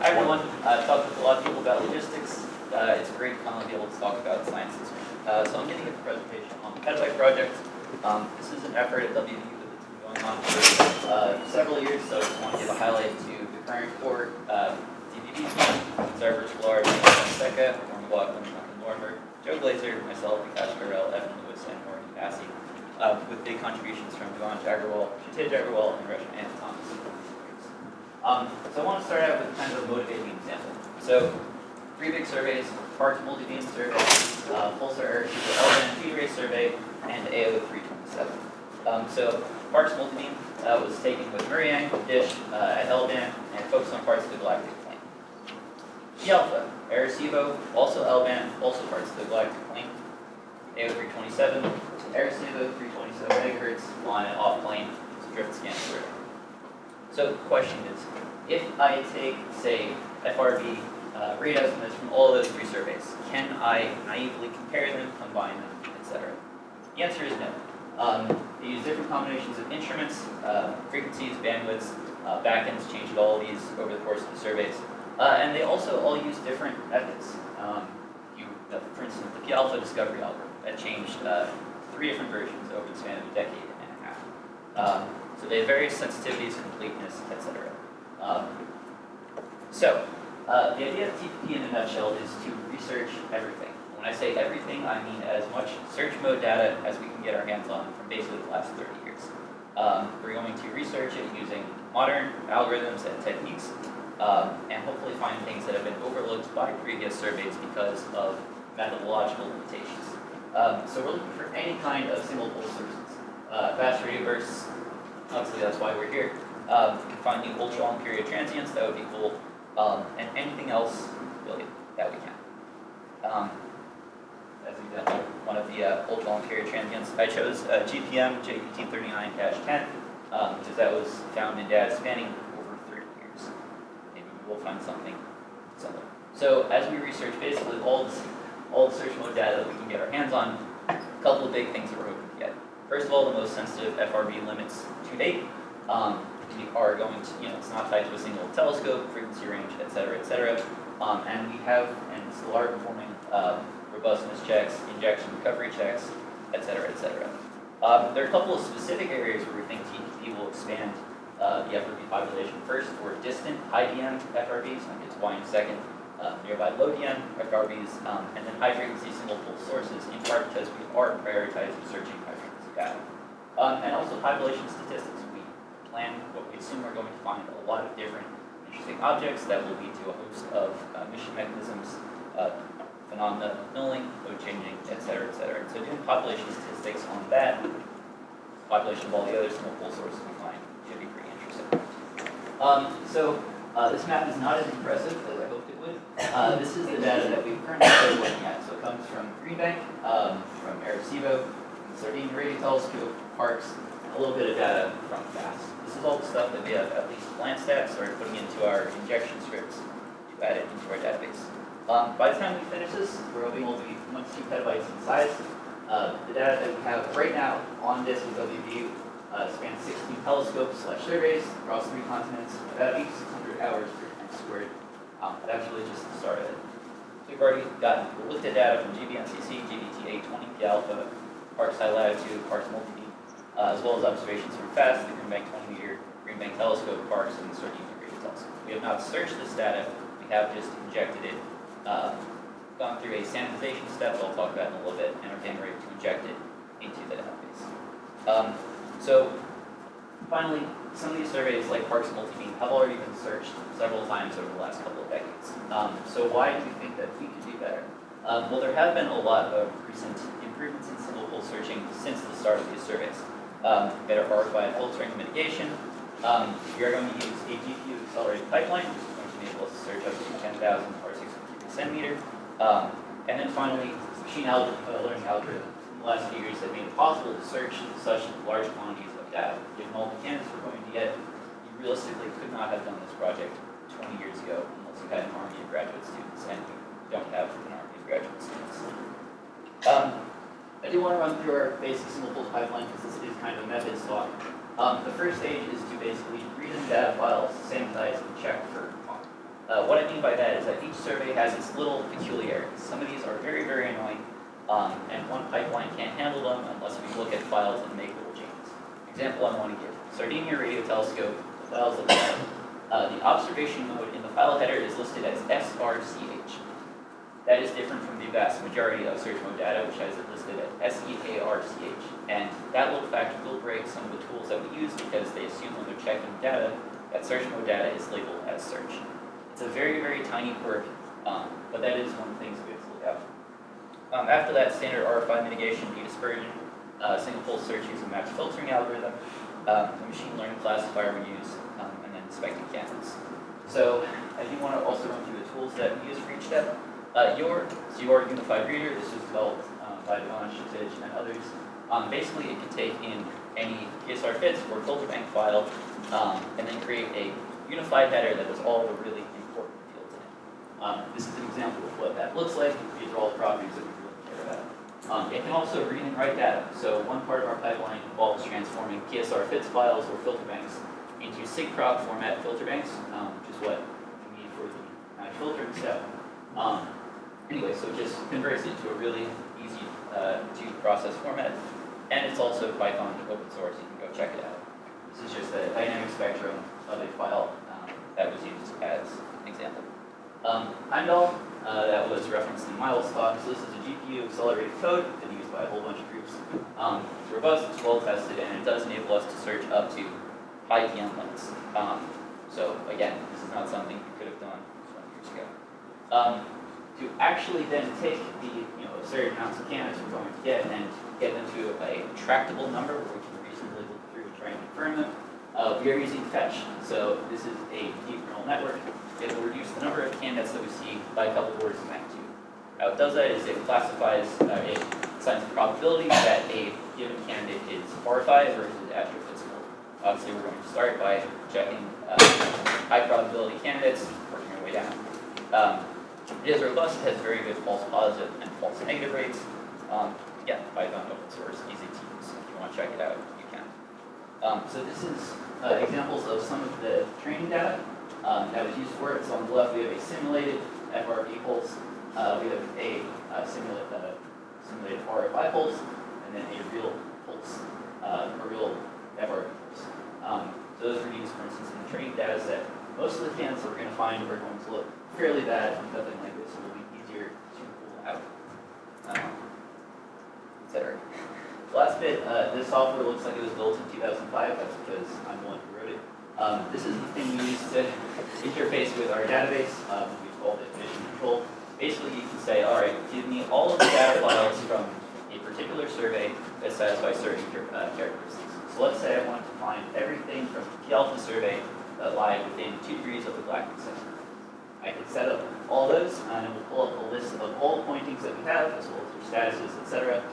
Hi everyone. I've talked with a lot of people about logistics. It's a great time to be able to talk about sciences. So I'm going to give a presentation on the Petabyte project. This is an effort at WVU that's been going on for several years, so I just want to give a highlight to the current core DVB team, Sarah Birch-Lard, Doskoch, Warren McLaughlin, Duncan Lorimer, Joe Glazer, myself, Prakash Garel, Evan Lewis, and Morgan Bassi, with big contributions from Duan Jagarwal, Kshitij Agarwal, and Resha and Thomas. So I want to start out with kind of a motivating example. So 3 big surveys: Parkes multi-beam survey, Pulsar Earth L-band feed array survey, and AO 327. So Parkes multi-beam was taken with Muriang dish at L-band and focused on parts of the galactic plane. P-alpha, Arecibo, also L-band, also parts of the galactic plane. AO 327, Arecibo 327 megahertz on and off plane, so drift scan survey. So the question is, if I take, say, FRB rate estimates from all of those 3 surveys, can I naively compare them, combine them, etc.? The answer is no. They use different combinations of instruments, frequencies, bandwidths, backends changed all of these over the course of the surveys. And they also all use different methods. For instance, the P-alpha discovery algorithm that changed 3 different versions over the span of a decade and a half. So they have various sensitivities, completeness, etc. The idea of TPP in a nutshell is to research everything. When I say everything, I mean as much search mode data as we can get our hands on from basically the last 30 years. We're going to research it using modern algorithms and techniques, and hopefully find things that have been overlooked by previous surveys because of methodological limitations. So we're looking for any kind of single pole sources. Fast radio bursts, obviously that's why we're here. We can find new ultra-long period transients, that would be cool. And anything else, really, that we can. As an example, one of the ultra-long period transients, I chose GPM J1839-10, because that was found in data spanning over 30 years. Maybe we'll find something similar. So as we research basically all the search mode data that we can get our hands on, a couple of big things that we're hoping to get. First of all, the most sensitive FRB limits to date. We are going to, it's not tied to a single telescope, frequency range, et cetera, et cetera. And we have, and still are performing robustness checks, injection recovery checks, et cetera, et cetera. There are a couple of specific areas where we think TPP will expand the FRB population. First, for distant high DM FRBs, I'll get to why in a second, nearby low DM FRBs, and then high frequency single pole sources, in part because we are prioritizing searching high frequency data. And also population statistics. Plan what we assume we're going to find a lot of different interesting objects that will lead to a host of mission mechanisms, phenomena of nulling, mode changing, et cetera, et cetera. So doing population statistics on that, population of all the other single pole sources we find should be pretty interesting. This map is not as impressive as I hoped it would. This is the data that we've currently started looking at. So it comes from Green Bank, from Arecibo, Sardinia Radio Telescope, Parkes, a little bit of data from FAST. This is all the stuff that we have at least glanced at, started putting into our injection scripts to add it into our database. By the time we finish this, we're hoping we'll be 1 to 2 petabytes in size. The data that we have right now on disk with WVU spans 16 telescopes/surveys across 3 continents, about 8,600 hours per time squared. That's really just the start of it. So we've already looked at data from GBNCC, GBT820, P-alpha, Parkes High Latitude, Parkes Multi-beam, as well as observations from FAST, the Green Bank 20-meter Green Bank Telescope, Parkes, and the Sardinia Radio Telescope. We have not searched this data, we have just injected it, gone through a sanitization step that I'll talk about in a little bit, and are getting ready to inject it into the database. So, finally, some of these surveys, like Parkes Multi-beam, have already been searched several times over the last couple of decades. So why do we think that we could do better? Well, there have been a lot of recent improvements in single pole searching since the start of these surveys. Better RFI filtering and mitigation. We are going to use a GPU accelerated pipeline, which is going to enable us to search up to 10,000 parsecs per cubic centimeter. And then finally, machine learning algorithms in the last few years have made it possible to search such large quantities of data. Given all the candidates we're going to get, you realistically could not have done this project 20 years ago unless you had an army of graduate students, and we don't have an army of graduate students. I do want to run through our basic single pole pipeline because this is kind of a methods talk. The first stage is to basically read in data files, sanitize, and check for What I mean by that is that each survey has its little peculiarities. Some of these are very, very annoying, and one pipeline can't handle them unless we look at files and make little changes. Example I want to give: Sardinia radio telescope, the files that we have. The observation mode in the file header is listed as SRCH. That is different from the vast majority of search mode data, which has it listed as SEARCH. And that little factor will break some of the tools that we use because they assume when they're checking data that search mode data is labeled as search. It's a very, very tiny quirk, but that is one of the things we have to look out. After that, standard RFI mitigation, de-dispersion, single pulse search using match filtering algorithm, a machine learning classifier we use, and then inspecting canvas. So I do want to also run through the tools that we use for each step. Your unified reader, this was developed by Doskoch and others. Basically, it can take in any PSR fits or filter bank file and then create a unified header that has all the really important fields in it. This is an example of what that looks like. These are all the properties that we really care about. It can also read and write data. So one part of our pipeline involves transforming PSR fits files or filter banks into SIGPROP format filter banks, which is what we need for the match filtering step. Anyway, so it just converts it to a really easy to process format, and it's also Python open source. You can go check it out. This is just a dynamic spectrum of a file that was used as an example. Heimdall, that was referenced in Miles' talk. So this is a GPU accelerated code been used by a whole bunch of groups. It's robust, it's well tested, and it does enable us to search up to high PM limits. So again, this is not something you could have done 20 years ago. To actually then take the absurd amounts of candidates we're going to get and get them to a tractable number where we can reasonably look through and try and confirm them, we are using fetch. So this is a deep neural network. It will reduce the number of candidates that we see by a couple orders of magnitude. How it does that is it classifies, it assigns the probability that a given candidate is RFI versus astrophysical. Obviously, we're going to start by checking high probability candidates, working our way down. It is robust, it has very good false positive and false negative rates. Again, Python open source, easy to use. If you want to check it out, you can. So this is examples of some of the training data that was used for it. So on the left, we have a simulated FRB pulse. We have a simulated RFI pulse, and then a real pulse, a real FRB pulse. So those were used, for instance, in the training data set. Most of the candidates that we're going to find are going to look fairly bad, nothing like this. It will be easier to pull out, etc. The last bit, this software looks like it was built in 2005. That's because I'm the one who wrote it. This is the thing we use to interface with our database. We call it mission control. Basically, you can say, all right, give me all of the data files from a particular survey that satisfies certain characteristics. So let's say I want to find everything from the P alpha survey that lie within 2 degrees of the galactic center. I can set up all those, and it will pull up a list of all the pointings that we have, as well as their statuses, etc.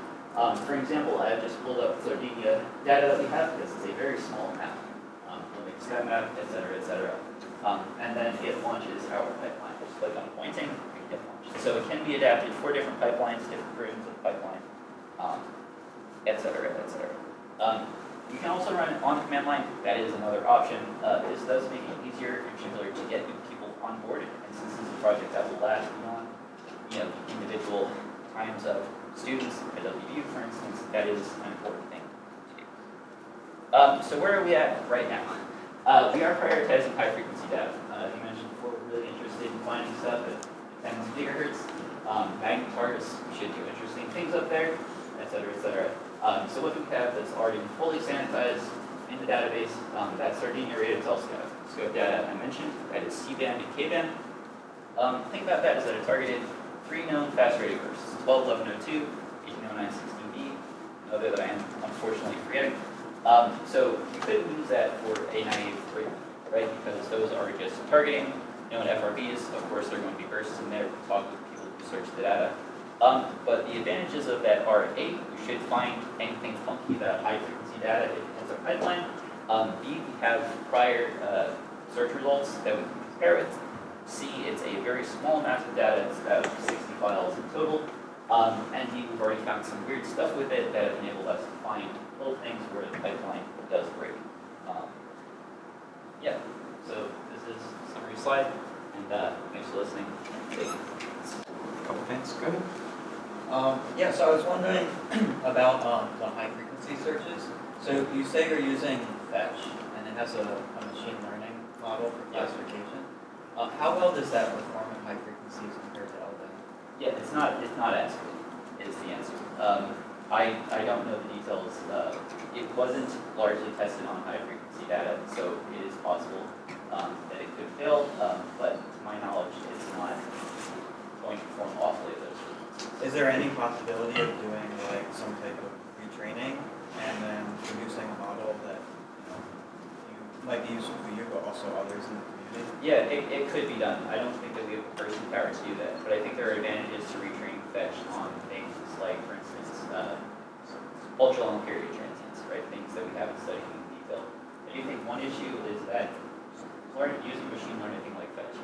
For example, I have just pulled up Sardinia data that we have, because it's a very small map. We'll make a sky map, etc., etc. And then it launches our pipeline. Just click on a pointing, and get launched. So it can be adapted for different pipelines, different versions of the pipeline, etc., etc. You can also run it on the command line. That is another option. This does make it easier, in particular, to get new people on board. And since this is a project that will last beyond, individual times of students at WVU, for instance, that is an important thing to do. So where are we at right now? We are prioritizing high frequency data. You mentioned before, we're really interested in finding stuff at 10 gigahertz. Magnetars, we should do interesting things up there, etc., etc. So what we have that's already fully sanitized in the database, that's Sardinia radio telescope data I mentioned. That is C-band and K-band. Think about that as that it targeted 3 known fast radio bursts: 121102, 180916B, another that I am unfortunately forgetting. So you could use that for a naive radio, right? Because those are just targeting known FRBs. Of course, there are going to be bursts in there. We talk with people who search the data. But the advantages of that are A, we should find anything funky about high frequency data if it has a pipeline. B, we have prior search results that we can compare with. C, it's a very small amount of data, it's about 60 files in total. And D, we've already found some weird stuff with it that have enabled us to find little things where the pipeline does break. Yeah, so this is a summary slide, and Yeah, so I was wondering about the high frequency searches. So you say you're using fetch, and it has a machine learning model for classification. How well does that perform at high frequencies compared to LDAN? Yeah, it's not as good, is the answer. I don't know the details. It wasn't largely tested on high frequency data, so it is possible that it could fail, but to my knowledge, it's not going to perform awfully at those frequencies. Is there any possibility of doing like some type of retraining and then producing a model that you might be useful for you, but also others in the community? Yeah, it could be done. I don't think that we have the person power to do that, but I think there are advantages to retraining fetch on things like, for instance, ultra long period transients, right? Things that we haven't studied in detail. I do think one issue is that using machine learning, thing like fetch,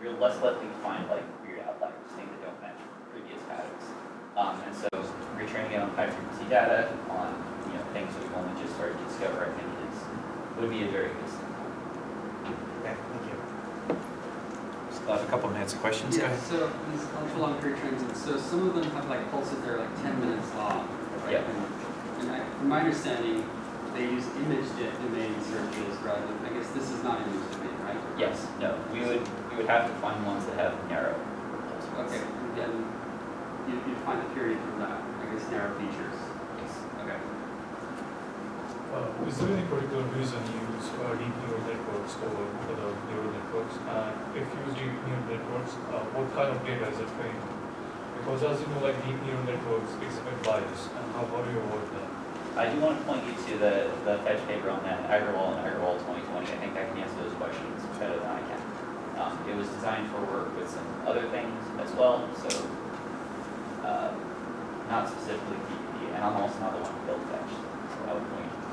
you're less likely to find like weird outliers, things that don't match previous patterns. And so retraining it on high frequency data on things that we've only just started to discover, I think would be a very good step. Okay, thank you. Still have a couple of minutes of questions. Go Yeah, ahead. so these ultra long period transients, so some of them have like pulses that are like 10 minutes long, right? Yeah. And from my understanding, they use image domain searches rather than, I guess this is not image domain, right? Yes, no, we would have to find ones that have narrow pulse widths. Okay, and then you'd find the period from that, I guess narrow features. Yes. Okay. Is there any particular reason you use deep neural networks over other neural networks? And if you use deep neural networks, what kind of data is it trained on? Because as you know, like deep neural networks exhibit bias, and how do you avoid that? I do want to point you to the fetch paper on that, Agarwal and Agarwal 2020. I think I can answer those questions better than I can. It was designed for work with some other things as well, so not specifically DPD, and I'm also not the one who built fetch, so I would point you to